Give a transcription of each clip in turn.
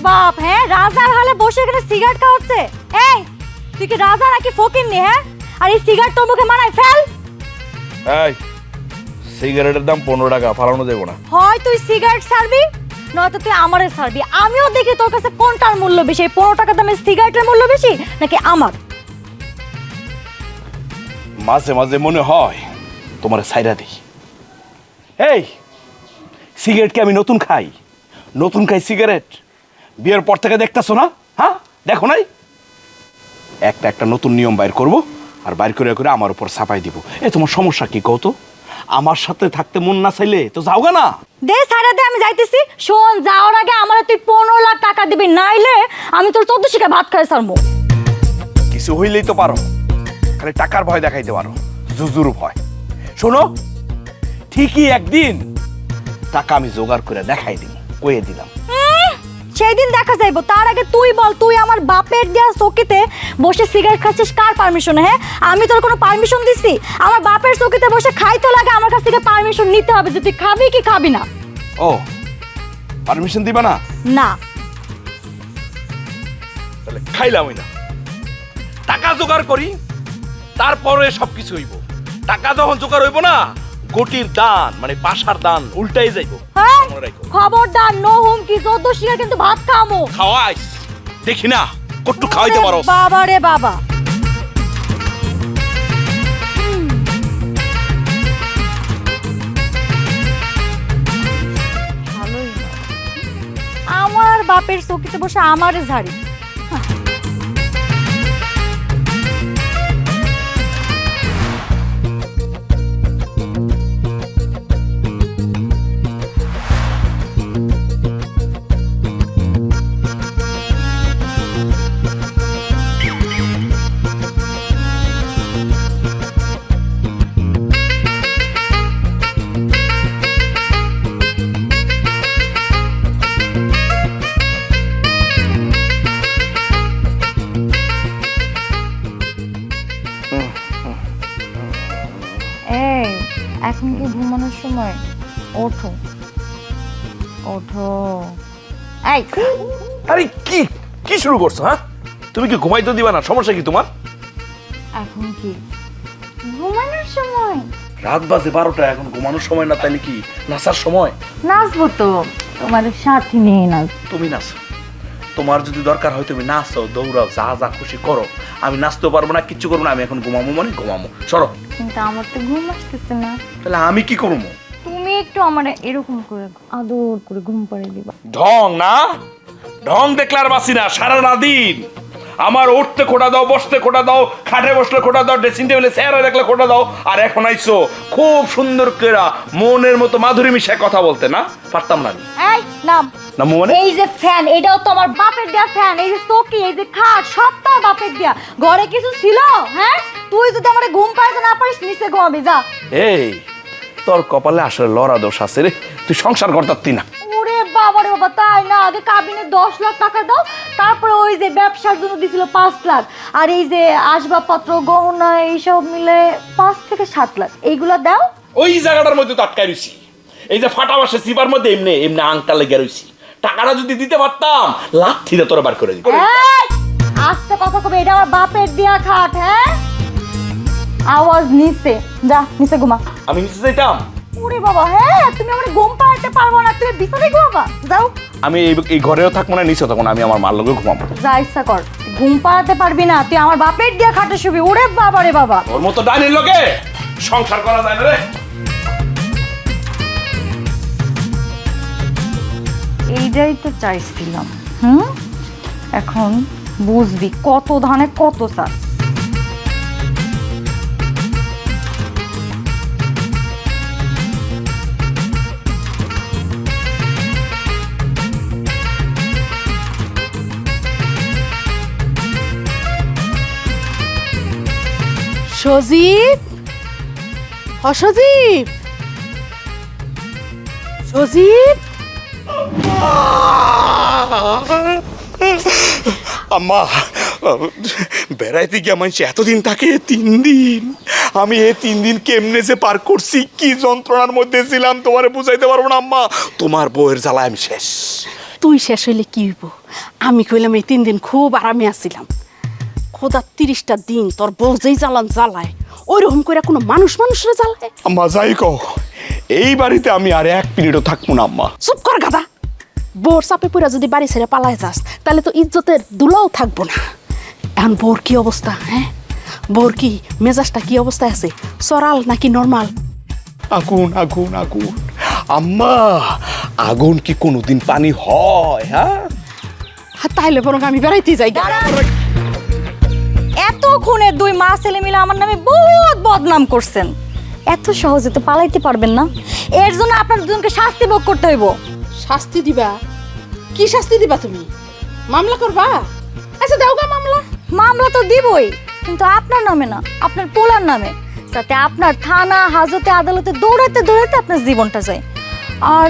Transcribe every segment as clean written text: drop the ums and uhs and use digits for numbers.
বাপ, হ্যাঁ রাজার হালে বসে এখানে সিগারেট খাওয়াচ্ছে। এই তুই কি রাজা নাকি ফকিন্নি? হ্যাঁ, আর এই সিগারেট তোর মুখে মানায়? ফেল। এই সিগারেটের দাম 15 টাকা, ফালানো দেবো না। হয় তুই সিগারেট ছাড়বি, নয়তো তুই আমারে ছাড়বি। আমিও দেখি তোর কাছে কোনটার মূল্য বেশি, এই 15 টাকা দামের সিগারেটের মূল্য বেশি নাকি আমার। মাঝে মাঝে মনে হয় তোমার সাইরা দিই। এই সিগারেট কি আমি নতুন খাই? নতুন খাই সিগারেট? বিয়ের পর থেকে দেখতেছো না? হ্যাঁ দেখো নাই? একটা একটা নতুন নিয়ম বাইর করব, আর বাইর করে করে আমার উপর চাপাই দিব। এ তোমার সমস্যা কি কও তো? আমার সাথে থাকতে মন না চাইলে তো যাওগা না। দে সাইরা দে, আমি যাইতেছি। শোন, যাওয়ার আগে আমারে তুই 15 লাখ টাকা দিবি, নাইলে আমি তোর 14 শিখে ভাত খাই ছাড়বো। কিছু হইলেই তো পারো, খালি টাকার ভয় দেখাইতে পারো, জুজুর ভয়। শোনো, ঠিকই একদিন টাকা আমি জোগাড় করে দেখাই দিই, কয়ে দিলাম। সেই দিন দেখা যাইবো, তার আগে তুই বল, তুই আমার বাপের দেয়া চকিতে বসে সিগারেট খাচ্ছিস কার পারমিশনে? হ্যাঁ, আমি তোর কোনো পারমিশন দিছি? আমার বাপের চকিতে বসে খাইতে লাগে, আমার কাছ থেকে পারমিশন নিতে হবে যে তুই খাবি কি খাবি না। ও পারমিশন দিবা না? না। তাহলে খাইলামই না। টাকা জোগাড় করি, তারপরে সবকিছু হইব। টাকা যখন জোগাড় হইব না, গটির দান মানে পাশার দান উল্টাই যাইব। হ্যাঁ, মনে রাখো। খবরদার, নো হুমকি। 14 শিখা কিন্তু ভাত খামো। খাওয়াইস দেখি না কট্টু খাওয়াইতে পারো। বাবা রে বাবা। ভালোই না। আমার বাপের চকিতে বসে আমারে ঝাড়ি। এই এখন কি ঘুমানোর সময়? ওঠো ওঠো। এই আরে কি কি শুরু করছো? হ্যাঁ, তুমি কি ঘুমাইতে দিবা না? সমস্যা কি তোমার? এখন কি ঘুমানোর সময়? রাত বাজে 12টা, এখন ঘুমানোর সময় না, তাইলে কি নাচার সময়? নাচবো তো, তোমার সাথী নিয়ে নাচ। তুমি নাচো, তোমার যদি দরকার হয় তুমি নাচো, দৌড়াও, যা যা খুশি করো। আমি নাচতেও পারবো না, কিচ্ছু করবো না। আমি এখন ঘুমাবো মানে ঘুমাবো। সরো। কিন্তু আমার তো ঘুম আসতেছে না। তাহলে আমি কি করবো? তুমি একটু আমার এরকম করে আদর করে ঘুম পাড়িয়ে দিবা। ঢং না, ঢং দেখলে আর বাসি না সারা রাত দিন। আমার উঠতে খোটা দাও, বসতে খোটা দাও, খাটে বসলে খোটা দাও, ড্রেসিং টেবিলে চেয়ারে রাখলে খোটা দাও। আর এখন আইছো খুব সুন্দর করে মনের মতো মাধুরী মিশায় কথা বলতে। না পারতাম না। এই নাম নামো মানে? এই যে ফ্যান, এটাও তো আমার বাপের দেয়া ফ্যান। এই যে চকি, এই যে খাট, সব তো আমার বাপের দেয়া। ঘরে কিছু ছিল? হ্যাঁ, তুই যদি আমার ঘুম পাড়াতে না পারিস, নিচে ঘুমাবি যা। এই তোর কপালে আসলে লড়া দোষ আছে রে, তুই সংসার করতারতি না। ওরে বাবা রে বাবা, তাই না? আগে কাবিনে 10 লাখ টাকা দাও, তারপরে ওই যে ব্যবসার জন্য দিছিল 5 লাখ, আর এই যে আসবাবপত্র গহনা এইসব মিলে 5 থেকে 7 লাখ, এইগুলা দাও। ওই জায়গাটার মধ্যে তো আটকাই রইছি। এই যে ফাটা বাসে চিপার মধ্যে এমনি এমনি আংটা লেগে রইছি। টাকাটা যদি দিতে পারতাম, লাথিতে তোরা বার করে দিত। এই আস্তে কথা কবে, এটা আমার বাপের দেয়া খাট। হ্যাঁ, আওয়াজ নিচে যা, নিচে ঘুমা। আমি নিচে যাইতাম? ওরে বাবা, হ্যাঁ তুমি আমার ঘুম পাড়াতে পারবো না, তুমি বিছানায় ঘুমাবা। যাও। আমি এই ঘরেও থাকবো না, নিচেও থাকবো না, আমি আমার মার লগে ঘুমাবো। যা ইচ্ছা কর, ঘুম পাড়াতে পারবি না, তুই আমার বাপের দেয়া খাটে শুবি। ওরে বাবা রে বাবা, ওর মতো ডাইনির লগে সংসার করা যায় না রে। এইটাই তো চাইছিলাম। এখন বুঝবি কত ধানে কত চাল। সজীব, সজীব, সজীব। আম্মা, বেড়াইতে গিয়ে মানুষ এতদিন থাকে 3 দিন। আমি এই 3 দিন কেমনে যে পার করছি, কি যন্ত্রণার মধ্যে ছিলাম তোমারে বুঝাইতে পারবো না আম্মা। তোমার বউয়ের জ্বালায় আমি শেষ। তুই শেষ হইলে কি হইব? আমি কইলাম এই 3 দিন খুব আরামে আছিলাম। খোদা 30টা দিন তোর বউ যেই জ্বালায় ওইরকম করে কোনো মানুষরে জ্বালায়? আম্মা যাই কও, এই বাড়িতে আমি আর 1 মিনিটও থাকবো না আম্মা। চুপ কর গাদা। বোর চাপে পড়া যদি বাড়ি ছেড়ে পালায় যাস তাহলে তো ইজ্জতের দুলাও থাকবো না। এখন বোর কি অবস্থা? হ্যাঁ, বোর কি মেজাজটা কি অবস্থায় আছে? সরাল নাকি নর্মাল? আগুন আগুন আগুন আম্মা, আগুন কি কোনোদিন পানি হয়? হ্যাঁ, তাইলে বরং আমি বেড়াইতে যাই। এতক্ষণে 2 মা ছেলে মিলে আমার নামে বহুত বদনাম করছেন। এত সহজে তো পালাইতে পারবেন না। এর জন্য আপনার দুজনকে শাস্তি ভোগ করতে হইব। শাস্তি দিবা? কি শাস্তি দিবা তুমি? মামলা করবা? আচ্ছা দাও গা মামলা। মামলা তো দিবই, কিন্তু আপনার নামে না, আপনার পোলার নামে, যাতে আপনার থানা হাজতে আদালতে দৌড়াতে দৌড়াতে আপনার জীবনটা যায়। আর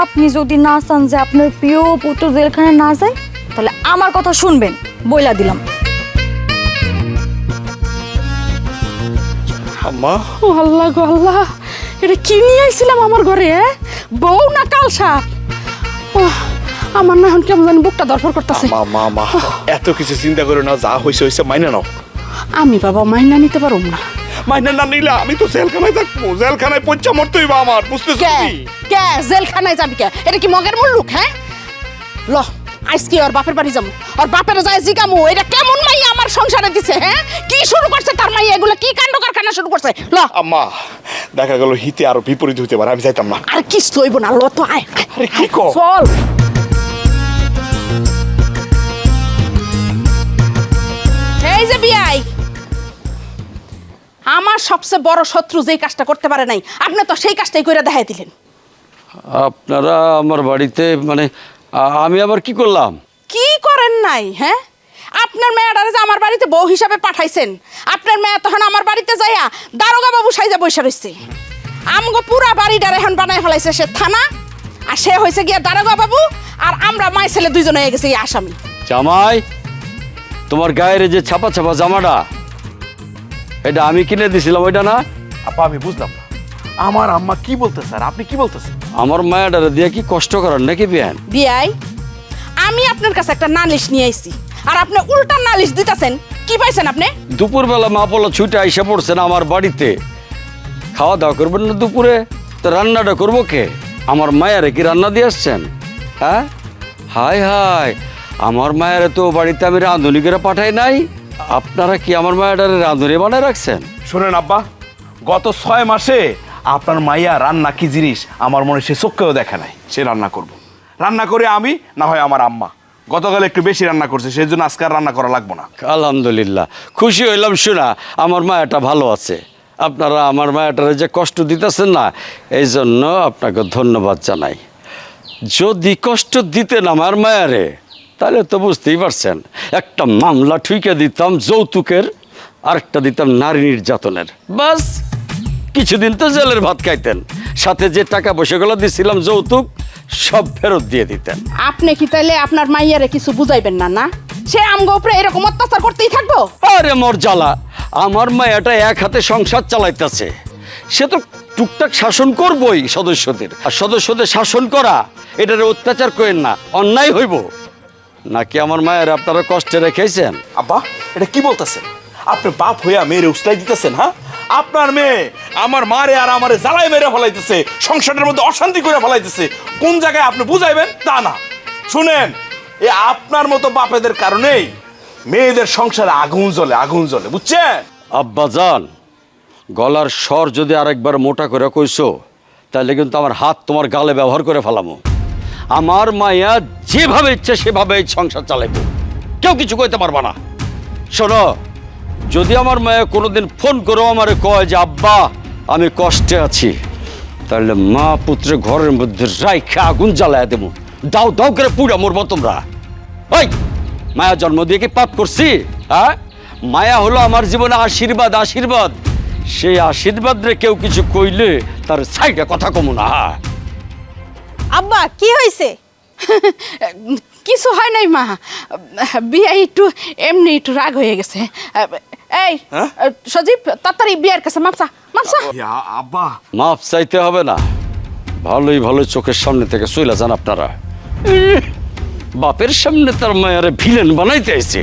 আপনি যদি না চান যে আপনার প্রিয় পুত্র জেলখানায় না যায়, তাহলে আমার কথা শুনবেন, বইলা দিলাম। আম্মা ও আল্লাহ গো আল্লাহ, এটা কি নিয়ে আইছিলাম আমার ঘরে? বউ না কাল সাপ? আমার না এখন কেমন জানি বুকটা দরফর করতেছে। মা মা, এত কিছু চিন্তা করো না, যা হইছে হইছে, মাইনা নাও। আমি বাবা মাইনা নিতে পারব না। মাইনা না নিলে আমি তো জেলখানায় থাকবো, জেলখানায় পচ্চা মরতে হইবা আমার, বুঝতেছো কে কি? কে জেলখানায় যাবি কে? এটা কি মগের মুল্লুক? হ্যাঁ ল আজকে ওর বাপের বাড়ি যাবো, ওর বাপের যায় জিগামু এটা কেমন মাইয়া আমার সংসারে দিছে। হ্যাঁ, কি শুরু করছে তার মাইয়া? এগুলো কি কাণ্ড কারখানা শুরু করছে? ল আম্মা, দেখা গেল হিতে আরো বিপরীত হইতে পারে, আমি যাইতাম না। আর কি সইব না, ল তো আয়। আরে কি কও? চল। এই যে বিয়াই, আমার সবচেয়ে বড় শত্রু যেই কাজটা করতে পারে নাই, আপনি তো সেই কাজটাই করে দেখাই দিলেন। আপনারা আমার বাড়িতে মানে আমি আবার কি করলাম? কি করেন নাই? হ্যাঁ, আপনার মেয়েটারে যে আমার বাড়িতে বউ হিসাবে পাঠাইছেন, আপনার মেয়ে তখন আমার বাড়িতে যাইয়া দারোগা বাবু সাইজা বসে রইছে। আমগো পুরা বাড়িটার এখন বানায় ফেলাইছে সে থানা, আর সে হয়েছে গিয়া দারোগা বাবু, আর আমরা মাই ছেলে দুইজন হয়ে গেছে এই আসামি। জামাই, তোমার গায়ের যে ছাপা ছাপা জামাটা, এটা আমি কিনে দিছিলাম, ওইটা না? আপা আমি বুঝলাম না, আমার আম্মা কি বলতেছে আর আপনি কি বলতেছেন? আমার মায়াটারে দিয়ে কি কষ্ট করার নাকি বিয়ান? বিয়াই, আমি আপনার কাছে একটা নালিশ নিয়ে আইছি, আর আপনি উল্টা নালিশ দিতেছেন। কি পাইছেন আপনি? দুপুরবেলা মা পোলা ছুটে আইসা পড়ছেন আমার বাড়িতে, খাওয়া দাওয়া করবেন না দুপুরে? তো রান্নাটা করবো কে? আমার মায়ারে কি রান্না দিয়ে আসছেন? হ্যাঁ, হায় হায়, আমার মায়ের তো বাড়িতে আমি রাঁধুনি করে পাঠাই নাই, আপনারা কি আমার মায়াটারে রাঁধুনি বানায় রাখছেন? শোনেন আব্বা, গত 6 মাসে আপনার মাইয়া রান্না কি জিনিস আমার মনে সে চোখেও দেখে নাই। সে রান্না করব, রান্না করে আমি না হয় আমার আম্মা। গতকাল একটু বেশি রান্না করছে, সেই জন্য আজকে আর রান্না করা লাগবো না। আলহামদুলিল্লাহ, খুশি হইলাম শোনা আমার মায়াটা ভালো আছে। আপনারা আমার মায়াটারে যে কষ্ট দিতেছেন না, এই জন্য আপনাকে ধন্যবাদ জানাই। যদি কষ্ট দিতেন আমার মায়ারে, তাহলে তো বুঝতেই পারছেন, একটা মামলা ঠুইকে দিতাম যৌতুকের, আরেকটা দিতাম নারী নির্যাতনের, বাস কিছুদিন তো জেলের ভাত খাইতেন, সাথে যে টাকা পয়সাগুলো দিছিলাম যৌতুক সব ফেরত দিয়ে দিতেন। আপনি কি তাইলে আপনার মাইয়ারে কিছু বুঝাইবেন না? না, সে আমগো উপরে এরকম অত্যাচার করতেই থাকবো? আরে মোর জ্বালা, আমার মায়াটা এক হাতে সংসার চালাইতেছে, সে তো টুকটাক শাসন করবই সদস্যদের, আর সদস্যদের শাসন করা এটারে অত্যাচার করেন না, অন্যায় হইব নাকি? আমার মায়ের আপনারা কষ্টে রেখেছেন? আব্বা এটা কি বলতেছেন? আপনি বাপ হইয়া মেয়েরে উস্তাই দিতেছেন? হ্যাঁ, আপনার মেয়ে আমার মারে আর আমারে জ্বালায় মেরে ফেলাইতেছে, সংসারের মধ্যে অশান্তি করে ফেলাইতেছে। কোন জায়গায় আপনি বুঝাইবেন তা না। শুনেন, এ আপনার মতো বাপেদের কারণেই মেয়েদের সংসারে আগুন জ্বলে, আগুন জ্বলে, বুঝছেন? আব্বাজান, গলার স্বর যদি আরেকবার মোটা করে কইছো, তাহলে কিন্তু আমার হাত তোমার গালে ব্যবহার করে ফেলামো। আমার মায়া যেভাবে ইচ্ছে সেভাবে এই সংসার চালাইবো, কেউ কিছু কইতে পারবা না। শোনো, যদি আমার মায়া কোনোদিন ফোন করেও আমারে কয় যে আব্বা আমি কষ্টে আছি, তাহলে মা পুত্রে ঘরের মধ্যে রাইখা আগুন জ্বালায় দেবো, দাও দাও করে পুড়া মরবো তোমরা। ওই মায়া জন্ম দিয়ে কি পাপ করছি? হ্যাঁ, মায়া হলো আমার জীবনে আশীর্বাদ, আশীর্বাদ। সেই আশীর্বাদ রে কেউ কিছু কইলে তার সাইডে কথা কমু না। আব্বা কি হয়েছে? কিছু হয় নাই মা, বিয়া একটু এমনি একটু রাগ হয়ে গেছে। এই সজীব, তাড়াতাড়ি বিয়ার কাছে মাপসা মাপসা। আব্বা মাপ চাইতে হবে না, ভালোই ভালো চোখের সামনে থেকে চলে যান আপনারা। বাপের সামনে তার মায়ারে ভিলেন বানাইতে আইছে।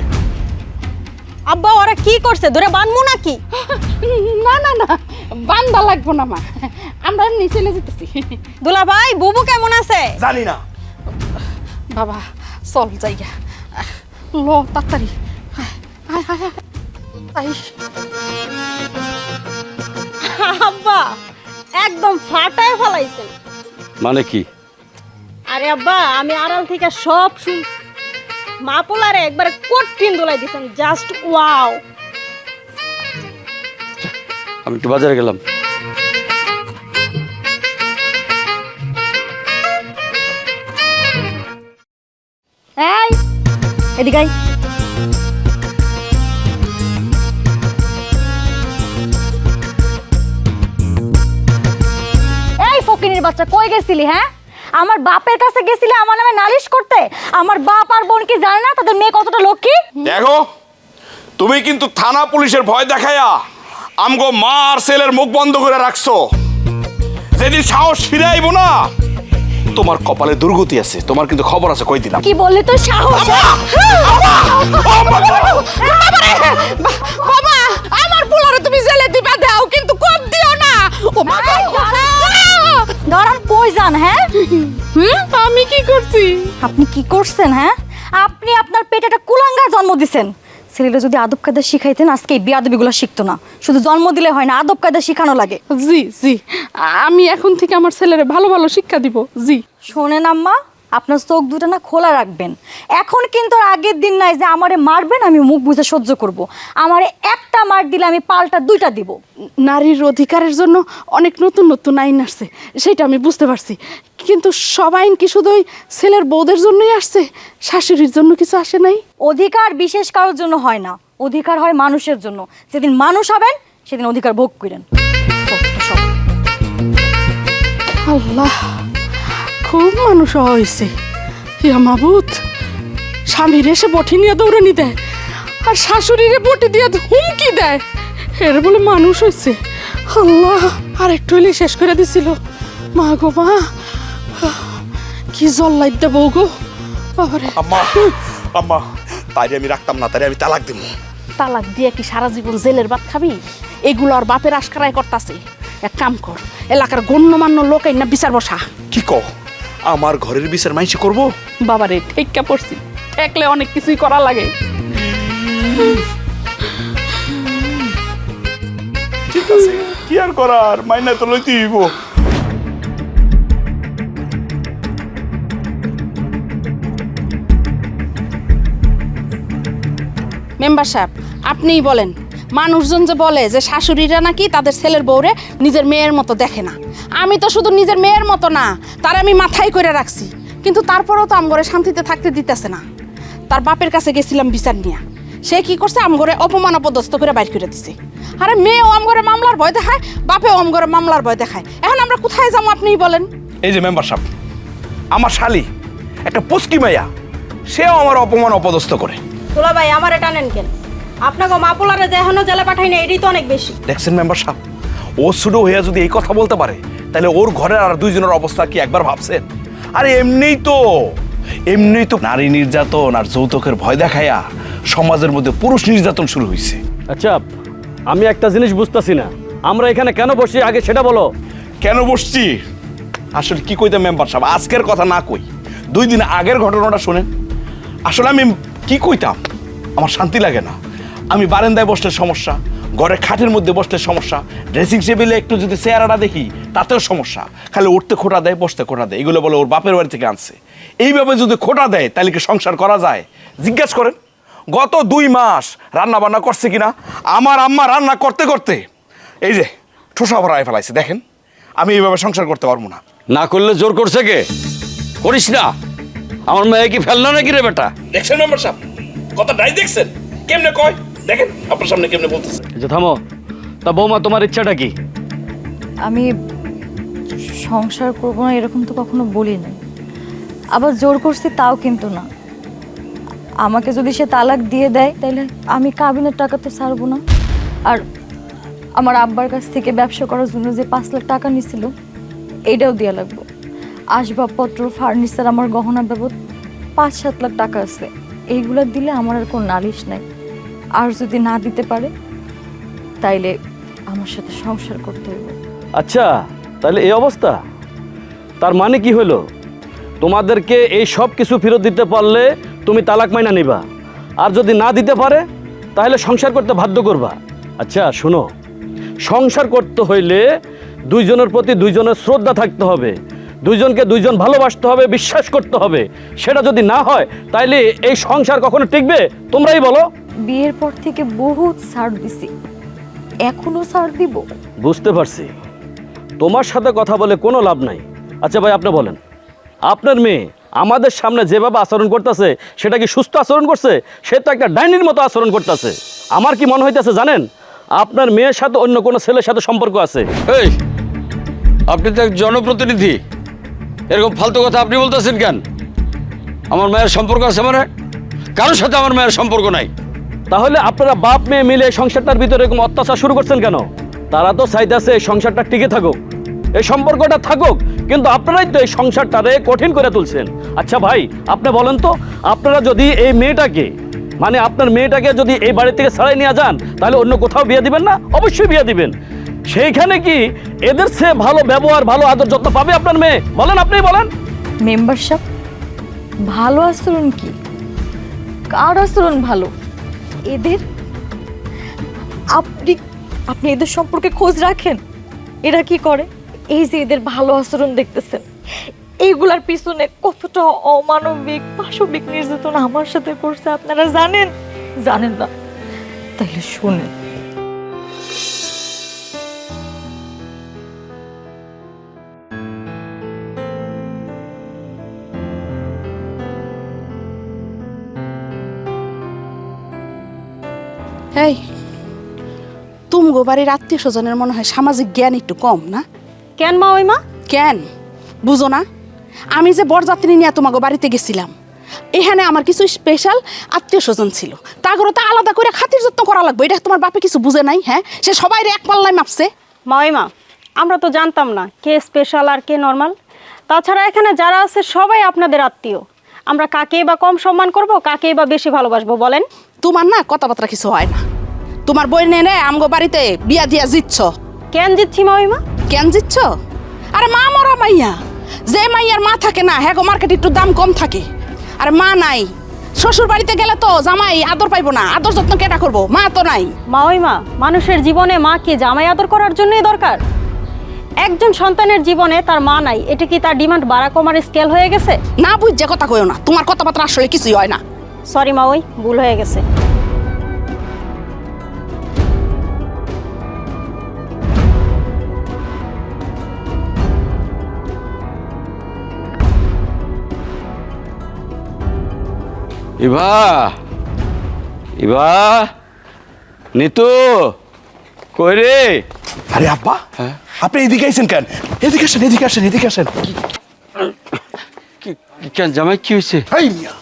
আব্বা ওরা কি করছে ধরে বানমু নাকি? না না না, বান্দা লাগবো না মা, আমরা এমনি চলে যেতেছি। দুলা ভাই বুবু কেমন আছে? জানি না। বাবা চল যাইয়া, ল তাড়াতাড়ি। হায় হায় হায়, তাই আব্বা একদম ফাটায় ফেলাইছেন। মানে কি? আরে আব্বা আমি আড়াল থেকে সব শুনছি, মা পোলারে একবারে কঠিন দোলাই দিছেন, জাস্ট ওয়াও। আমি একটু বাজারে গেলাম। এই এদিকে আয়। এই ফকিনীর বাচ্চা কই গেছিলি? হ্যাঁ, আমার বাপের কাছে গেছিলি আমার নামে নালিশ করতে? আমার বাপ আর বোন কি জানে না তাদের মেয়ে কতটা লক্ষ্মী? দেখো, তুমি কিন্তু থানা পুলিশের ভয় দেখাইয়া আমগো মা আর ছেলের মুখ বন্ধ করে রাখছো। যেদিন সাহস ফিরে আইবো না, তোমার কপালে দুর্গতি আছে। তোমার কিন্তু খবর আছে, কই দিলাম। কি বললি তোর সাহস? বাবা, আমার পোলারে তুমি জেলে দিবা, দাও কিন্তু কম দিও না। ও মা, ধরান কই যান? হ্যাঁ, আমি কি করছি? আপনি কি করছেন? হ্যাঁ, আপনি আপনার পেটে একটা কুলাঙ্গার জন্ম দিছেন। ছেলেটা যদি আদব কায়দা শিখাইতেন আজকে এই বিয়াদবিগুলো শিখতো না। শুধু জন্ম দিলে হয় না, আদব কায়দা শিখানো লাগে। জি জি, আমি এখন থেকে আমার ছেলেরে ভালো ভালো শিক্ষা দিব। জি শোনেন আম্মা, আপনার চোখ দুটো না খোলা রাখবেন। এখন কিন্তু আর আগের দিন নাই যে আমারে মারবেন আমি মুখ বুঝে সহ্য করব। আমারে একটা মার দিলে আমি পাল্টা দুইটা দিব। নারীর অধিকারের জন্য অনেক নতুন নতুন আইন আসছে, সেটা আমি বুঝতে পারছি, কিন্তু সব আইন কি শুধু ওই ছেলের বউদের জন্যই আসছে? শাশুড়ির জন্য কিছু আসে নাই? অধিকার বিশেষ কারোর জন্য হয় না, অধিকার হয় মানুষের জন্য। যেদিন মানুষ হবেন সেদিন অধিকার ভোগ করেন। আল্লাহ, খুব মানুষ হয়েছে। ইয়া মাবুত, স্বামীর এসে বটি নিয়ে দৌড়ানি দেয় আর শাশুড়িরে বটি দিয়ে হুমকি দেয়, এর বলে মানুষ হয়েছে। আল্লাহ, আর একটু হলে শেষ করে দিছিল। মা গো মা, কি জল লাইতে বউ গো, বাবারে। আম্মা, আম্মা, তাইরে আমি রাখতাম না, তাইরে আমি তালাক দিব। তালাক দিয়ে কি সারা জীবন জেলের ভাত খাবি? এগুলো আর বাপের আশকারাই করতাছে। এক কাম কর, এলাকার গণ্যমান্য লোক না বিচার বসা। কি কও? আমার ঘরের বিচার মাইসি করবো? বাবারে ঠেক্কা পড়ছি, ঠেকলে অনেক কিছুই করা লাগে। ঠিক আছে, কি আর করার, মাইনা তো লইতে হইব। মেম্বার সাহেব, আপনিই বলেন, মানুষজন যে বলে যে শাশুড়িরা নাকি তাদের ছেলের বউরে নিজের মেয়ের মতো দেখে না, আমি তো শুধু নিজের মেয়ের মতো না, তার আমি মাথায় করে রাখছি, কিন্তু তারপরেও তো আমগরে শান্তিতে থাকতে দিতেছে না। তার বাপের কাছে গেছিলাম বিচার নিয়ে, সে কি করছে, আমগরে অপমান অপদস্থ করে বাইর করে দিছে। আরে মেয়েও আমগরে মামলার ভয় দেখায়, বাপেও আমগরে মামলার ভয় দেখায়। এখন আমরা কোথায় যাবো আপনিই বলেন? এই যে মেম্বার সাহেব, আমার শালি একটা পুস্কি মাইয়া, সেও আমার অপমান অপদস্থ করে। দুলা ভাই আমারে টানেন কেন? আপনাকে মা পোলারে যে এখনো জেলে পাঠাই না, এটাই তো অনেক বেশি। দেখছেন মেম্বার সাহেব, ও সুডো হইয়া যদি এই কথা বলতে পারে, তাহলে ওর ঘরের আর দুইজনের অবস্থা কি একবার ভাবছেন? আরে এমনিই তো নারী নির্যাতন আর যৌতুকের ভয় দেখাইয়া সমাজের মধ্যে পুরুষ নির্যাতন শুরু হয়েছে। আচ্ছা, আমি একটা জিনিস বুঝতেছি না, আমরা এখানে কেন বসছি আগে সেটা বলো। কেন বসছি আসলে কি কইতাম মেম্বার সাহেব, আজকের কথা না কই 2 দিন আগের ঘটনাটা শোনেন। আসলে আমি কি কইতাম, আমার শান্তি লাগে না। আমি বারান্দায় বসলে সমস্যা, ঘরে খাটের মধ্যে বসলে সমস্যা, ড্রেসিং টেবিলে একটু যদি চেহারাটা দেখি তাতেও সমস্যা। খালি উঠতে খোটা দেয়, বসতে খোটা দেয়, এগুলো বলে ওর বাপের বাড়ি থেকে আনছে। এইভাবে যদি খোটা দেয় তাহলে কি সংসার করা যায়? জিজ্ঞাসা করেন, গত 2 মাস রান্না বান্না করছে কিনা? আমার আম্মা রান্না করতে করতে এই যে ঠোসা ভরায় ফেলাইছে। দেখেন, আমি এইভাবে সংসার করতে পারবো না। না করলে জোর করছে কে? করিস না। আমার মেয়ে কি ফেললো নাকি রে বেটা? দেখছেন মেম্বার সাহেব, কথা নাই দেখছেন কেমনে কয়? দেখেন আপনার সামনে কেমনে বলতেছে। যে থামো, তা বৌমা তোমার ইচ্ছাটা কি? আমি সংসার করবো না এরকম তো কখনো বলি নাই, আবার জোর করছি তাও কিন্তু না। আমাকে যদি সে তালাক দিয়ে দেয় তাহলে আমি কাবিনের টাকা তো ছাড়বো না। আর আমার আব্বার কাছ থেকে ব্যবসা করার জন্য যে 5 লাখ টাকা নিছিল এইটাও দেওয়া লাগবে। আসবাবপত্র, ফার্নিচার, আমার গহনা বাবদ 5-7 লাখ টাকা আছে। এইগুলো দিলে আমার আর কোনো নালিশ নাই। আর যদি না দিতে পারে তাইলে আমার সাথে সংসার করতে হবে। আচ্ছা, তাহলে এই অবস্থা। তার মানে কি হলো? তোমাদেরকে এই সব কিছু ফেরত দিতে পারলে তুমি তালাক মাইনা নিবা, আর যদি না দিতে পারে তাহলে সংসার করতে বাধ্য করবা। আচ্ছা শোনো, সংসার করতে হইলে দুইজনের প্রতি দুইজনের শ্রদ্ধা থাকতে হবে, দুইজনকে দুইজন ভালোবাসতে হবে, বিশ্বাস করতে হবে। সেটা যদি না হয় তাইলে এই সংসার কখনো টিকবে? তোমরাই বলো। বিয়ের পর থেকে বহুত ছাড় দিছি, এখনো ছাড় দিব? বুঝতে পারছি, তোমার সাথে কথা বলে কোনো লাভ নাই। আচ্ছা ভাই, আপনি বলেন, আপনার মেয়ে আমাদের সামনে যেভাবে আচরণ করতেছে সেটা কি সুস্থ আচরণ করছে? সে তো একটা ডাইনির মতো আচরণ করতেছে। আমার কি মনে হইতেছে জানেন, আপনার মেয়ের সাথে অন্য কোনো ছেলের সাথে সম্পর্ক আছে। এই, আপনি তো এক জনপ্রতিনিধি, এরকম ফালতু কথা আপনি বলতেছেন কেন? আমার মায়ের সম্পর্ক আছে মানে? কারোর সাথে আমার মায়ের সম্পর্ক নাই। তাহলে আপনারা বাপ মেয়ে মিলে এই সংসারটার ভিতরে এরকম অত্যাচার শুরু করছেন কেন? তারা তো চাইতেছে এই সংসারটা টিকে থাকুক, এই সম্পর্কটা থাকুক, কিন্তু আপনারাই তো এই সংসারটারে কঠিন করে তুলছেন। আচ্ছা ভাই, আপনি বলেন তো, আপনারা যদি এই মেয়েটাকে, মানে আপনার মেয়েটাকে যদি এই বাড়ি থেকে ছাড়াই নিয়ে যান তাহলে অন্য কোথাও বিয়ে দিবেন না? অবশ্যই বিয়ে দিবেন। সেইখানে কি এদের চেয়ে ভালো ব্যবহার, ভালো আদর যত্ন পাবে আপনার মেয়ে? বলেন, আপনিই বলেন। মেম্বারশিপ ভালো আচরণ কি? কার আচরণ ভালো? এদের? আপনি আপনি এদের সম্পর্কে খোঁজ রাখেন? এরা কি করে? এই যে এদের ভালো আচরণ দেখতেছেন, এইগুলার পিছনে কতটা অমানবিক, পাশবিক নির্যাতন আমার সাথে করছে আপনারা জানেন? জানেন না? তাইলে শুনেন। এই, তুমগো বাড়ির আত্মীয় স্বজনের মনে হয় সামাজিক জ্ঞান একটু কম না? কেন মা? ওই মা কেন বুঝো না? আমি যে বরযাত্রী নিয়ে তোমাকে বাড়িতে গেছিলাম, এখানে আমার কিছু স্পেশাল আত্মীয় স্বজন ছিল, তাগরও তো আলাদা করে খাতির যত্ন করা লাগবে। এটা তোমার বাপে কিছু বুঝে নাই? হ্যাঁ, সে সবাই এক পাল্লায় মাপছে। মা, ওই মা, আমরা তো জানতাম না কে স্পেশাল আর কে নর্মাল। তাছাড়া এখানে যারা আছে সবাই আপনাদের আত্মীয়, আমরা কাকেই বা কম সম্মান করব, কাকেই বা বেশি ভালোবাসবো বলেন? তোমার না কথাবার্তা কিছু হয় না। তোমার বই নে আমগো বাড়িতে বিয়া দিয়া জিতছ। কেন জিতছি মা? ওই মা কেন জিতছ? আরে মা মরা মাইয়া, যে মাইয়ার মা থাকে না হ্যাঁ গো মার্কেটে একটু দাম কম থাকে। আর মা নাই, শ্বশুর বাড়িতে গেলে তো জামাই আদর পাইবো না, আদর যত্ন কেটা করবো? মা তো নাই। মা, ওই মা, মানুষের জীবনে মা কি জামাই আদর করার জন্যই দরকার? একজন সন্তানের জীবনে তার মা নাই, এটা কি তার ডিমান্ড বাড়া কমার স্কেল হয়ে গেছে? না বুঝছে কথা কইও না, তোমার কথাবার্তা আসলে কিছুই হয় না। সরি মা, ওই ভুল হয়ে গেছে। ইভা, ইভা, নিতু, কই রে? আরে আব্বা, আপনি এদিকে আইছেন কেন? এদিকে আসেন, এদিকে আসেন, এদিকে আসেন। কেন জামাই, কি হয়েছে? এই মিয়া,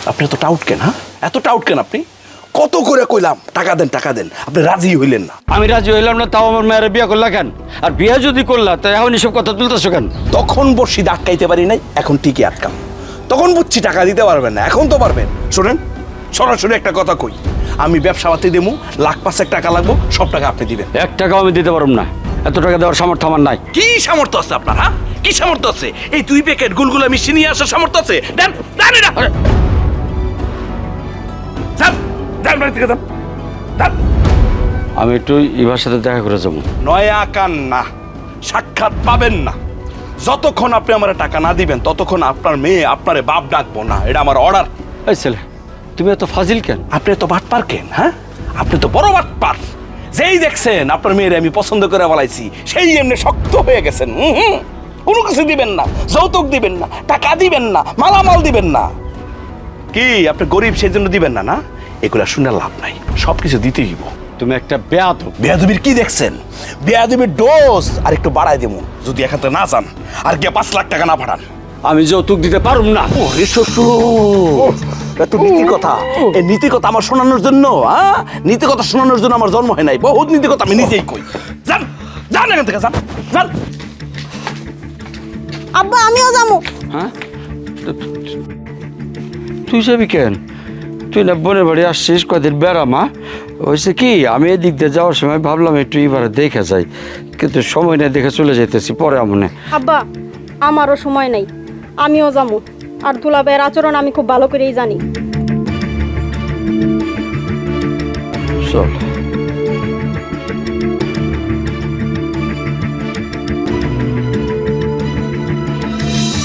আপনি এত টাউট কেন? হ্যাঁ, এত টাউট কেন আপনি? কত করে কইলাম টাকা দেন, টাকা দেন, আপনি রাজি হইলেন না। আমি রাজি হইলাম না, তাও আমার মেয়ের বিয়ে করলা কেন? আর বিয়ে যদি করলা তাই এখন এসব কথা তুলতেছো কেন? তখন বর্ষি আটকাইতে পারি নাই, এখন ঠিকই আটকাম। তখন বুঝছি টাকা দিতে পারবেন না, এখন তো পারবেন। শোনেন, সরাসরি একটা কথা কই, আমি ব্যবসা পাতি দেবো, 1,05,000 টাকা লাগবো, সব টাকা আপনি দিবেন। 1 টাকাও আমি দিতে পারব না, এত টাকা দেওয়ার সামর্থ্য আমার নাই। কি সামর্থ্য আছে আপনার? হ্যাঁ, কি সামর্থ্য আছে? এই 2 প্যাকেট গুলগুলা মিষ্টি নিয়ে আসার সামর্থ্য আছে? দেন, দেন এটা। যান, যান বাড়ি থেকে যান, যান। আমি একটু ইভার সাথে দেখা করে যাবো। নয়া কান্না, সাক্ষাৎ পাবেন না। যতক্ষণ আপনি আমার টাকা না দিবেন ততক্ষণ আপনার মেয়ে আপনারে বাপ ডাকবো না, এটা আমার অর্ডার। এই ছেলে, তুমি এত ফাজিল কেন? আপনি তো বাটপার কেন? হ্যাঁ, আপনি তো বড় বাটপার। যেই দেখছেন আপনার মেয়ের আমি পছন্দ করে বলাইছি, সেই এমনি শক্ত হয়ে গেছেন। কোনো কিছু দিবেন না, যৌতুক দিবেন না, টাকা দিবেন না, মালামাল দিবেন না। কি আপনি গরিব সেই জন্য দিবেন না? না, এগুলা শুনে লাভ নাই, সব কিছু দিতে দিব। তুমি একটা বেয়াদব। বেয়াদবির কি দেখছেন? বেয়াদবির ডোজ আর একটু বাড়াই দেবো, যদি এখান থেকে না যান আর গিয়ে 5 লাখ টাকা না পাঠান। আমি যৌতুক দিতে পারুম না। ওরে শ্বশুর, এত নীতি কথা, এই নীতি কথা আমার শোনানোর জন্য, হ্যাঁ, নীতি কথা শোনানোর জন্য আমার জন্ম হয় নাই। বহুত নীতি কথা আমি নিজেই কই। যান, যান এখান থেকে, যান, যান। আব্বা আমিও যাবো। হ্যাঁ তুই যাবি কেন? তুই না বোনের বাড়ি আসছিস কদিন বেড়ামা হয়েছে কি, আমি এদিক দিয়ে যাওয়ার সময় ভাবলাম একটু এবারে দেখে যাই, কিন্তু সময় নেই দেখে চলে যেতেছি পরে আমনে। আব্বা আমারও সময় নাই, আমিও যাবো। আর দুলাভাইয়ের আচরণ আমি খুব ভালো করেই জানি। চল।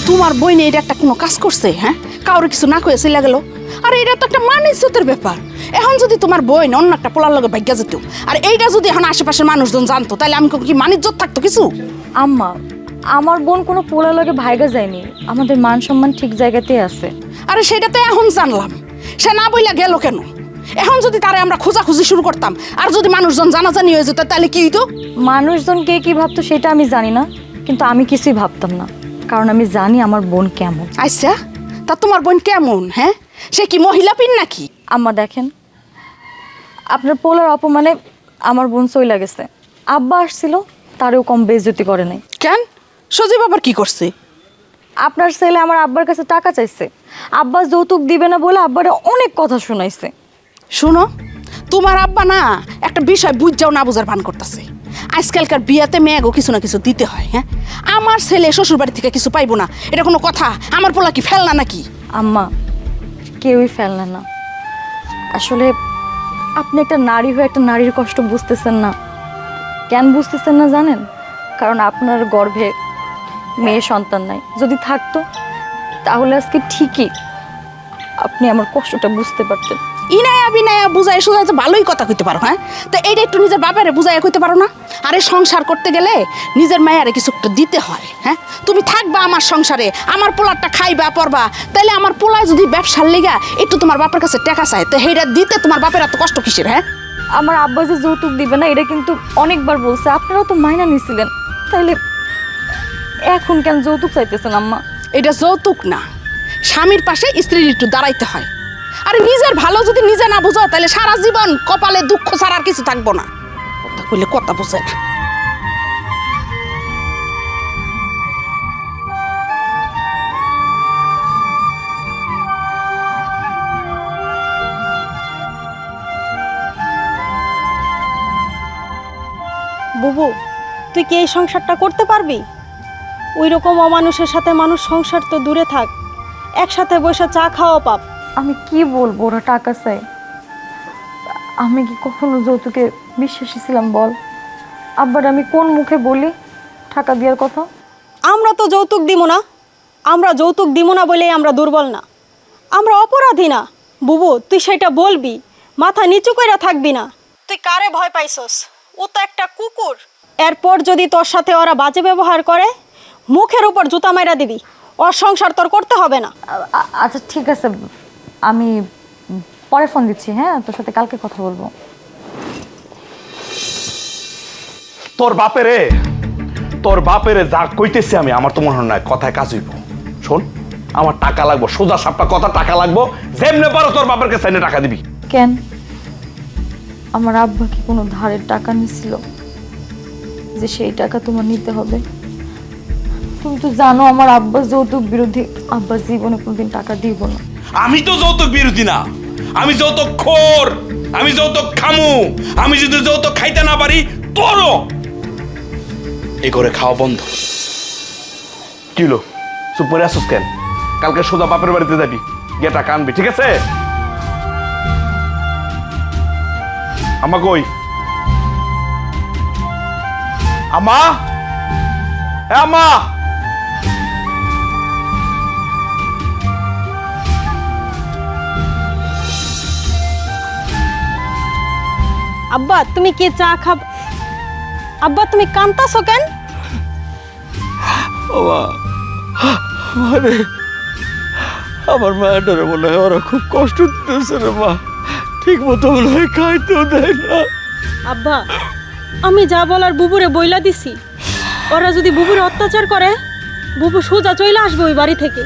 তোমার বই নিয়ে এটা একটা কোনো কাজ করছে? হ্যাঁ, কারোর কিছু না কয়ে চলে গেল। আর এটা তো একটা মানিজ্যতের ব্যাপার। এখন যদি তোমার বই অন্য একটা পোলার লগে ভাগ্যা যেত, আর এইটা যদি এখন আশেপাশের মানুষজন জানতো, তাহলে আমি কি মানিজ্যত থাকতো কিছু? আম্মা, আমার বোন কোনো পোলা লগে ভাইগা যায়নি, আমাদের মান সম্মান ঠিক জায়গাতেই আছে। আরে সেটা তো এখন জানলাম, সে না বইলা গেল কেন? এখন যদি তারে আমরা খোঁজাখুঁজি শুরু করতাম, আর যদি মানুষজন জানাজানি হয়ে যেত, তাহলে কি হইতো? মানুষজন কে কি ভাবতো সেটা আমি জানি না, কিন্তু আমি কিছুই ভাবতাম না, কারণ আমি জানি আমার বোন কেমন। আচ্ছা, তা তোমার বোন কেমন? হ্যাঁ, সে কি মহিলা পিন নাকি? আম্মা দেখেন, আপনার পোলার অপমানে আমার বোন চইলা গেছে। আব্বা আসছিল, তারেও কম বেইজ্জতি করে নাই। কেন, সজীব আবার কি করছে? আপনার ছেলে আমার আব্বার কাছে টাকা চাইছে, আব্বা যৌতুক দিবে না বলে আব্বারে অনেক কথা শোনাইছে। শোনো, তোমার আব্বা না একটা বিষয় বুঝাও না বুঝার ভান করতেছে। আজকালকার বিয়াতে মেয়েগো কিছু না কিছু দিতে হয়। হ্যাঁ, আমার ছেলে শ্বশুর বাড়ি থেকে কিছু পাইবো না, এটা কোনো কথা? আমার পোলা কি ফেলনা নাকি? আম্মা, কেউই ফেলনা না। আসলে আপনি একটা নারী হয়ে একটা নারীর কষ্ট বুঝতেছেন না। কেন বুঝতেছেন না জানেন? কারণ আপনার গর্ভে মেয়ে সন্তান নাই। যদি থাকতো তাহলে আজকে ঠিকই আপনি আমার কষ্টটা বুঝতে পারতেন। ইনায়া বিনায়া বুঝাই সুঝাই তো ভালোই কথা কইতে পারো। হ্যাঁ, তো এইটা একটু নিজের বাবারে বুঝাইয়া কইতে পারো না? আরে সংসার করতে গেলে নিজের মায়ারে কিছু একটু দিতে হয়। হ্যাঁ, তুমি থাকবা আমার সংসারে, আমার পোলারটা খাইবা পরবা, তাইলে আমার পোলায় যদি ব্যবসার লেগা একটু তোমার বাপের কাছে টাকা চায়, তো সেইটা দিতে তোমার বাপের এত কষ্ট কিসের? হ্যাঁ, আমার আব্বা যে যৌতুক দিবে না এটা কিন্তু অনেকবার বলছে, আপনারাও তো মাইনা নিছিলেন, তাইলে এখন কেন যৌতুক চাইতেছেন আম্মা? এটা যৌতুক না, স্বামীর পাশে স্ত্রীর একটু দাঁড়াইতে হয়। আরে নিজের ভালো যদি নিজে না বুঝো, তাহলে সারা জীবন কপালে দুঃখ ছাড়া আর কিছু থাকবো না। কথা কইলে কথা বুঝে না। বুবু, তুই কি এই সংসারটা করতে পারবি? ওই রকম অমানুষের সাথে মানুষ সংসার তো দূরে থাক, একসাথে বসে চা খাওয়া পাপ। আমি কি বলবো, ওরা টাকা চাই। আমি কি কখনো যৌতুকে বিশ্বাসী ছিলাম বল? আব্বার আমি কোন মুখে বলি টাকা দেওয়ার কথা? আমরা তো যৌতুক দিব না, আমরা যৌতুক দিব না বলেই আমরা দুর্বল না, আমরা অপরাধী না। বুবু, তুই সেটা বলবি, মাথা নিচু কইরা থাকবি না। তুই কারে ভয় পাইছস? ও তো একটা কুকুর। এরপর যদি তোর সাথে ওরা বাজে ব্যবহার করে, মুখের উপর জুতা মাইরা দিবি। ওর সংসার তোর করতে হবে না। আচ্ছা ঠিক আছে, আমি পরে ফোন দিচ্ছি। হ্যাঁ, তোর সাথে কালকে কথা বলবো। তোর বাপেরে যা কইতেছি আমি, আমার তো মনে হয় না কথায় কাজ হইব। শোন, আমার টাকা লাগবো, সোজা সাপটা কথা, টাকা লাগবো। যেমনে পারো তোর বাপের কাছে এনে টাকা দিবি। কেন, আমার আব্বা কি কোনো ধারের টাকা নিছিল যে সেই টাকা তোমার নিতে হবে? তুমি তো জানো আমার আব্বা যৌতুক বিরোধী, আব্বা জীবনে কোনোদিন টাকা দিব না। আমি তো যৌতুক বিরোধী না, আমি যৌতুক খোর, আমি যৌতুক খামু। আমি যদি যৌতুক খাইতে না পারি, তোরও এই করে খাওয়া বন্ধ। কিলো চুপ করে আসুস কেন? কালকে সোজা বাপের বাড়িতে যাবি, গিয়ে টাকা আনবি, ঠিক আছে? আমা কই? আমা, এ আমা, আব্বা তুমি কি চা খাব? আব্বা তুমি কাঁদতাছো কেন? মানে আমার মায়ের মনে হয় ওরা খুব কষ্ট দিতেছে রে মা, ঠিক মতো মনে হয় খাইতেও দেয় না। আব্বা, আমি যা বলার বুবুরে বইলা দিছি। ওরা যদি বুবুরে অত্যাচার করে, বুবু সোজা চলে আসবে ওই বাড়ি থেকে।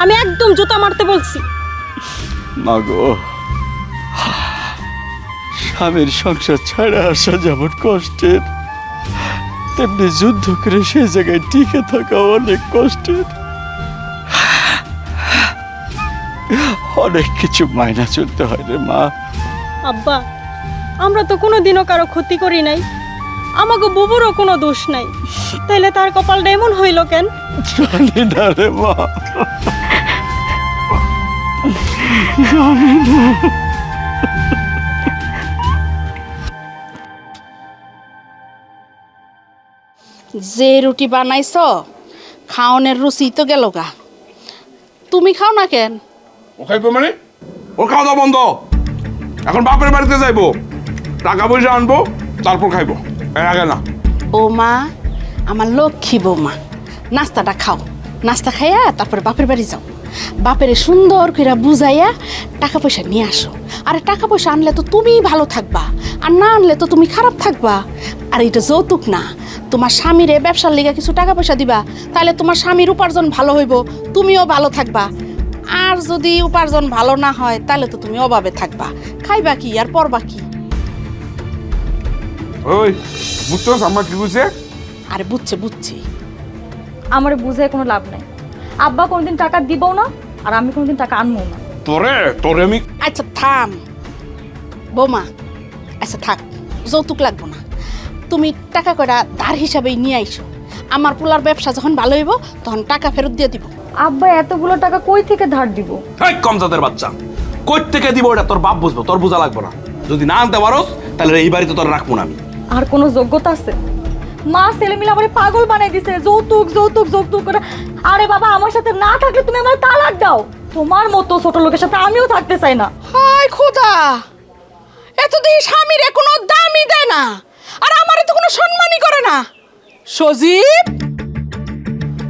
আমি একদম জুতা মারতে বলছি। মা গো, স্বামীর সংসার ছাড়া আসা যেমন কষ্টের, তেমনি যুদ্ধ করে সেই জায়গায় টিকে থাকা অনেক কষ্টের। অনেক কিছু মাইনা চলতে হয় রে মা। আব্বা, আমরা তো কোনোদিনও কারো ক্ষতি করি নাই, আমাকে বুবুরও কোনো দোষ নাই, তাইলে তার কপালটা এমন হইল কেন? জানি না রে মা। যে রুটি বানাইছো খাওনের রুচি তো গেল গা। তুমি খাও না কেন? ও খাইবো মানে? ওর খাওয়া দাওয়া বন্ধ। এখন বাপের বাড়িতে যাইবো, টাকা পয়সা আনবো, তারপর খাইবো, এর আগে না। ও মা, আমার লক্ষ্মী বৌমা, নাস্তাটা খাও। নাস্তা খাইয়া তারপরে বাপের বাড়ি যাও। বাপেরে সুন্দর করে বুঝাইয়া টাকা পয়সা নিয়ে আসো। আরে টাকা পয়সা আনলে তো তুমিই ভালো থাকবা, আর না আনলে তো তুমি খারাপ থাকবা। আর এটা যৌতুক না, তোমার স্বামীরে ব্যবসার লিগে কিছু টাকা পয়সা দিবা, তাহলে তোমার স্বামীর উপার্জন ভালো হইব, তুমিও ভালো থাকবা। আর যদি উপার্জন ভালো না হয় তাহলে তো তুমি অভাবে থাকবা, খাইবা কি আর পরবা কি? ওই বুঝছো আম্মা কি বুঝছে? আরে বুঝছে বুঝছি। আমার বুঝে কোনো লাভ নাই। আব্বা কোনোদিন টাকা দিবও না, আর আমি কোনোদিন টাকা আনবো না। তোরে আমি আচ্ছা থাম বৌমা, আচ্ছা থাক, যৌতুক লাগবো না। তুমি টাকা কটা ধার হিসাবেই নিয়ে আইসো। আমার পোলার ব্যবসা যখন ভালো হইব তখন টাকা ফেরত দিয়ে দিব। আব্বা এতগুলো টাকা কই থেকে ধার দিব? এই কম জাতের বাচ্চা, কই থেকে দিব ওটা তোর বাপ বুঝবো, তোর বোঝা লাগবে না। যদি না আনতে পারোস তাহলে এই বাড়িতে তোর রাখবো না আমি। আর কোনো যোগ্যতা আছে? মা ছেলে মিলে আমার পাগল বানাই দিছে, যৌতুক যৌতুক যৌতুক করে। আরে বাবা, আমার সাথে না থাকলে তুমি আমার তালাক দাও। তোমার মতো ছোট লোকের সাথে আমিও থাকতে চাই না। হায় খোদা, এত দেখি স্বামীরে কোনো দামই দেয় না, আর আমারে তো কোনো সম্মানই করে না। সজীব,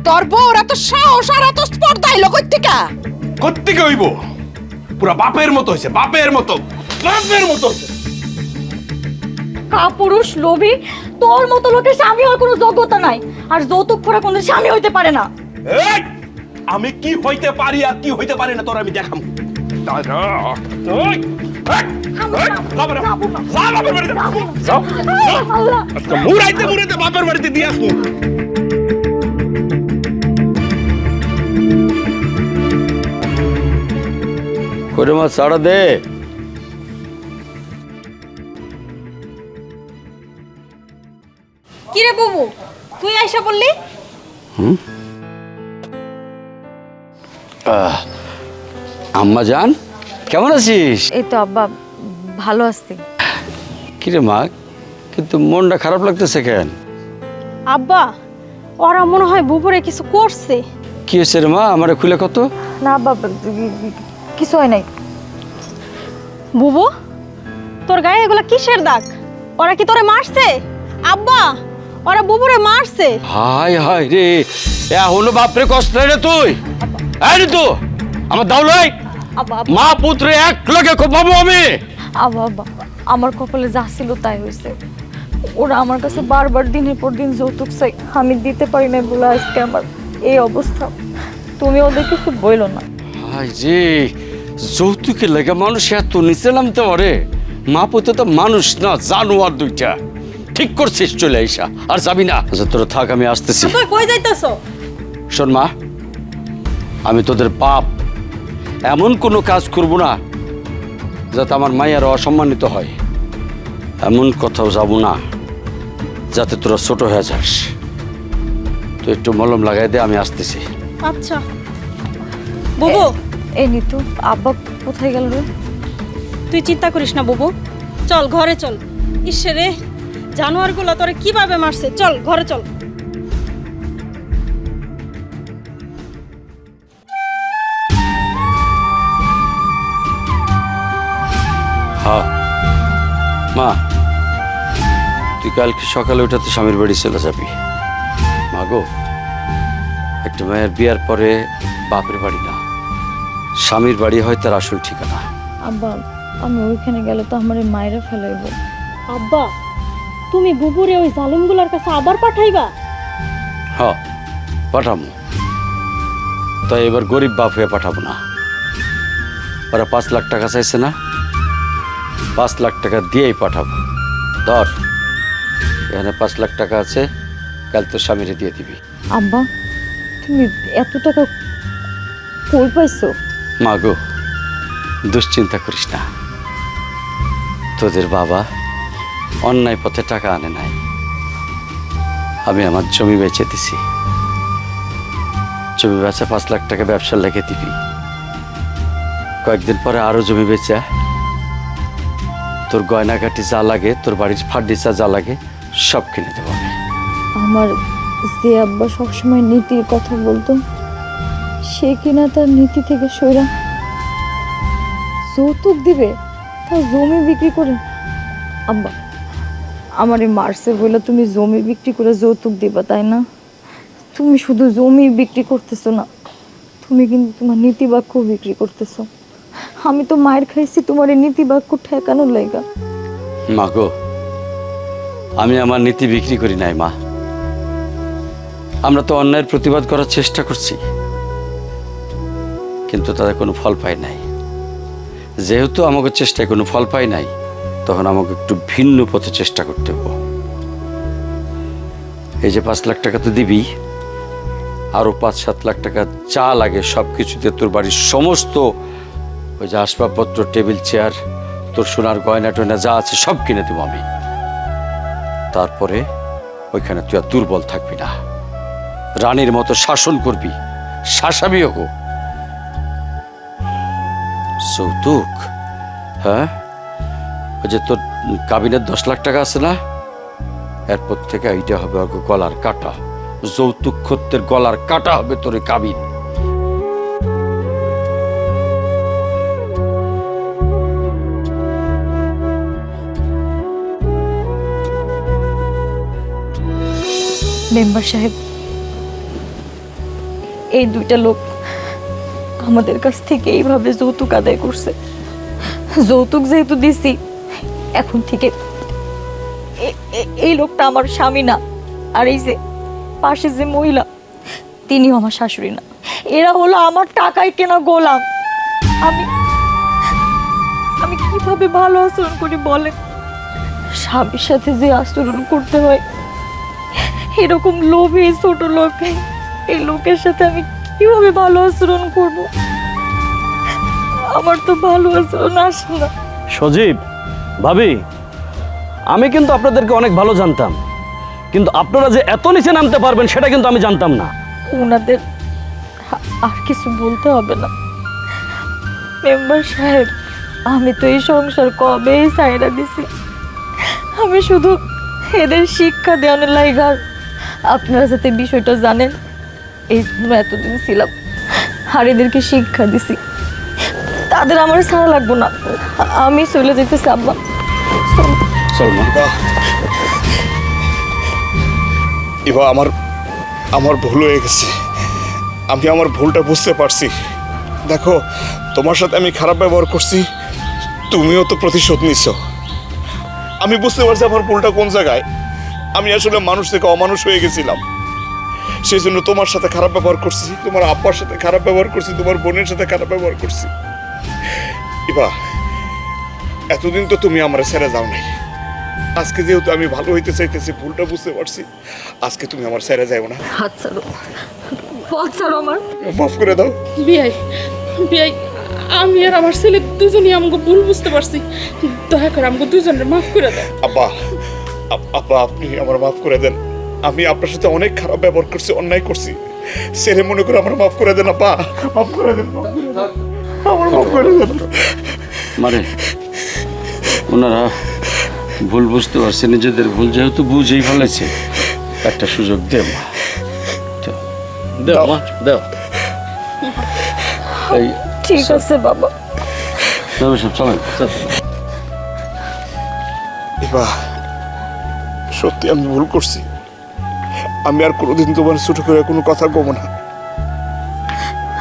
তোর বউর এত সাহস আর এত স্পর্ধা এলো কই থেকে? কোত্থেকে হইব? পুরা বাপের মতো হইছে, বাপের মতো, বাপের মতো হইছে। কাপুরুষ, লোভী, তোর মতো লোকের স্বামী হওয়ার কোনো যোগ্যতা নাই। আর যৌতুক খোরা কোনো স্বামী হইতে পারে না। এই, আমি কি হইতে পারি আর কি হইতে পারি না তোর আমি দেখাম। মুরাইতে মুরাইতে বাপের বাড়িতে দিয়ে আসবো। করে মা ছাড়া দে। কিরে বুবু, তুই আইসা বললি? আম্মা জান, কেমন আছিস? এই তো আব্বা, ভালো আছি। কিরে মা, কিন্তু মনটা খারাপ লাগতেছে কেন? আব্বা, ওরা মনে হয় বুবুরে কিছু করছে। কি হয়েছে রে মা, আমারে খুলে কত। না আব্বা, কিছু হয় নাই। বুবু, তোর গায়ে এগুলা কিসের দাগ? ওরা কি তোরে মারছে? আব্বা, ওরা বুবুরে মারছে। হাই হাই রে, এখনো বাপরে কষ্ট রে তুই। এই রে তুই আমার দাও লাই, আব্বা মা পুত্রে এক লগে খুব ভাবো আমি। আব্বা আব্বা, আমার কপালে যা ছিল তাই হয়েছে। ওরা আমার কাছে বারবার দিনের পর দিন যৌতুক চাই, আমি দিতে পারি না বলে আজকে আমার এই অবস্থা। তুমি ওদের কিছু বইলো না। হাই রে, যৌতুকের লাগে মানুষ এত নিচে নামতে পারে? মা পুত্র তো মানুষ না, জানোয়ার দুইটা। ঠিক করছিস, চলে আইসা আর যাবি না। আচ্ছা তোরা থাক, আমি আসতেছি। তুই কই যাইতেছ? শোন মা, আমি তোদের বাপ, এমন কোনো কাজ করব না যাতে আমার মায়ের অসম্মানিত হয়। এমন কোথাও যাব না যাতে তোরা ছোট হয়ে যাস। তুই একটু মলম লাগাই দে, আমি আসতেছি। আচ্ছা বুবু, এই নিতু, আব্বা কোথায় গেল রে? তুই চিন্তা করিস না বুবু, চল ঘরে চল। ইসরে, জানোয়ারগুলো তোরে কিভাবে মারছে, চল ঘরে চল। হ্যাঁ মা, তুই কালকে সকালে উঠাতে স্বামীর বাড়ি চলে যাবি। মা গো, একটা মায়ের বিয়ার পরে বাপের বাড়ি না, স্বামীর বাড়ি হয় তার আসল ঠিকানা। আব্বা, আমি ওইখানে গেলে তো আমার মায়েরা ফেলাইব। আব্বা, তুমি বুবুরে ওই জালিমগুলোর কাছে আবার পাঠাইবা? হ্যাঁ পাঠাবো, তাই এবার গরিব বাপ হয়ে পাঠাবো না। ওরা 5 লাখ টাকা চাইছে না, 5 লাখ টাকা দিয়েই পাঠাবো। ধর, এখানে 5 লাখ টাকা আছে, কাল তোর স্বামীরে দিয়ে দিবি। আব্বা তুমি এত টাকা কই পাইছো? মা গো, দুশ্চিন্তা করিস না, তোদের বাবা অন্যায় পথে টাকা আনে নাই। আমি আমার জমি বেচে দিছি, জমি বেচা 5 লাখ টাকা ব্যবসার লেগে দিবি। কয়েকদিন পরে আরো জমি বেচা তোর গয়নাঘাটি যা লাগে, তোর বাড়ির ফার্নিচার যা লাগে সব কিনে দেবো আমি। আমার যে আব্বা সবসময় নীতির কথা বলতো, সে কিনা তার নীতি থেকে সইরা যৌতুক দিবে, তা জমি বিক্রি করে। আব্বা আমারে মারছে বলে তুমি জমি বিক্রি করে যৌতুক দিবা, তাই না? তুমি শুধু জমি বিক্রি করতেছো না, তুমি কিন্তু তোমার নীতি বাক্য বিক্রি করতেছো। আমি তো মায়ের খাইছি তোমার এই নীতি বাক্য ঠেকানোর লাইগা। মা গো, আমি আমার নীতি বিক্রি করি নাই মা। আমরা তো অন্যায়ের প্রতিবাদ করার চেষ্টা করছি, কিন্তু তাদের কোনো ফল পাই নাই। যেহেতু আমাকে চেষ্টায় কোনো ফল পাই নাই, তখন আমাকে একটু ভিন্ন পথে চেষ্টা করতে হবে। এই যে 5 লাখ টাকা তো দিবি, আরো 5-7 লাখ টাকা যা লাগে সব কিছুতে তোর বাড়ির সমস্ত ওই যে আসবাবপত্র, টেবিল চেয়ার, তোর সোনার গয়না টয়না যা আছে সব কিনে দেবো আমি। তারপরে ওইখানে তুই আর দুর্বল থাকবি না, রানীর মতো শাসন করবি, শাসাবি হোক। যৌতুক? হ্যাঁ, ওই যে তোর কাবিনের 10 লাখ টাকা আছে না, এরপর থেকে এইটা হবে ওর গলার কাটা। যৌতুক খত্তের গলার কাটা হবে তোর এই কাবিন। মেম্বার সাহেব, এই দুইটা লোক আমাদের কাছ থেকে এইভাবে যৌতুক আদায় করছে। যৌতুক যেহেতু দিছি, এখন থেকে এই লোকটা আমার স্বামী না, আর এই যে পাশে যে মহিলা, তিনিও আমার শাশুড়ি না। এরা হলো আমার টাকায় কেনা গোলাম। আমি আমি কিভাবে ভালো আচরণ করি বলেন? স্বামীর সাথে যে আচরণ করতে হয়, এরকম লোভী ছোট লোক, এই লোকের সাথে আমি কিভাবে ভালো আচরণ করব? আমার তো ভালো আচরণ আসে না। সজীব, ভাবি, আমি কিন্তু আপনাদেরকে অনেক ভালো জানতাম, কিন্তু আপনারা যে এত নিচে নামতে পারবেন সেটা কিন্তু আমি জানতাম না। ওনাদের আর কিছু বলতে হবে না মেম্বার সাহেব, আমি তো এই সংসার কবেই ছাইরা দিছি। আমি শুধু এদের শিক্ষা দেওয়ানোর লাইগা, আপনারা যাতে বিষয়টা জানেন এই জন্য এতদিন ছিলাম, আর এদেরকে শিক্ষা দিছি। তাদের আমার ছাড়া লাগবো না, আমি চলে যেতেছি। আব্বা চল মা। এবার আমার ভুল হয়ে গেছে, আমি আমার ভুলটা বুঝতে পারছি। দেখো, তোমার সাথে আমি খারাপ ব্যবহার করছি, তুমিও তো প্রতিশোধ নিচ্ছ। আমি বুঝতে পারছি আমার ভুলটা কোন জায়গায়। আমি আসলে মানুষ থেকে অমানুষ হয়ে গেছিলাম, সেই জন্য তোমার সাথে খারাপ ব্যবহার করছি, তোমার আব্বার সাথে খারাপ ব্যবহার করছি, তোমার বোনের সাথে খারাপ ব্যবহার করছি। এবার এতদিন তো তুমি আমার ছেড়ে যাও নাই, আজকে যেহেতু আমি ভালো হইতে চাইতেছি, ভুলটা বুঝতে পারছি, আজকে তুমি আমার ছেড়ে যাও না। হাত ছাড়ো, পথ ছাড়ো আমার। মাফ করে দাও। বিয়াই বিয়াই, আমি আর আমার ছেলে দুজনই আমাকে ভুল বুঝতে পারছি, দয়া করে আমাকে দুজনের মাফ করে দেন। আব্বা, আব্বা আপনি আমার মাফ করে দেন। আমি আপনার সাথে অনেক খারাপ ব্যবহার করছি, অন্যায় করছি, ছেলে মনে করে আমার মাফ করে দেন। আব্বা মাফ করে দেন, আমার মাফ করে দেন। মানে ওনারা ভুল বুঝতে পারছে, নিজেদের ভুল যেহেতু বুঝেই ফেলেছে, একটা সুযোগ দেও মা, দেও মা, দেও। এই ঠিক আছে বাবা। সব চলেন। এবার সত্যি আমি ভুল করছি, আমি আর কোনোদিন তোমার ছোট করে কোনো কথা কব না,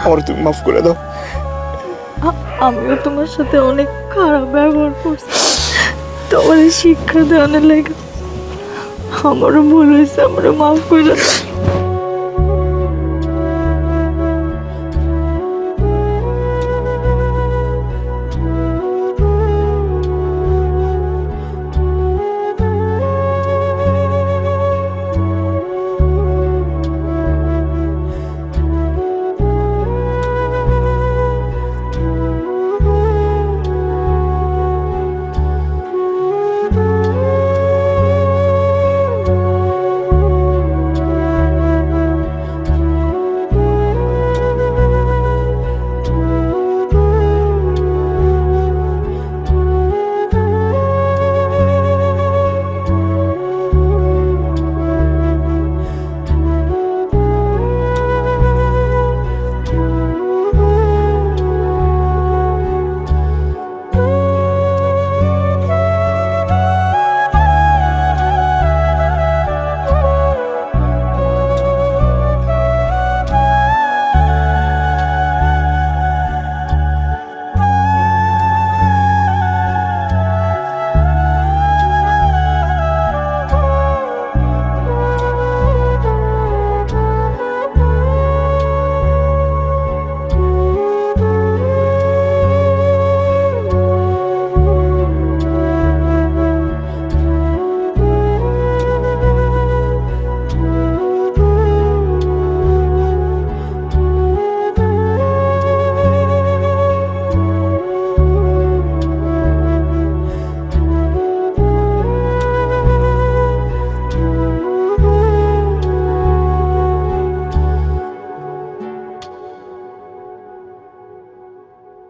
আমার তুমি মাফ করে দাও। আমিও তোমার সাথে অনেক খারাপ ব্যবহার করছি, তোমার শিক্ষা দেওয়ানোর লাগে আমারও ভুল হয়েছে, আমারও মাফ করে দাও।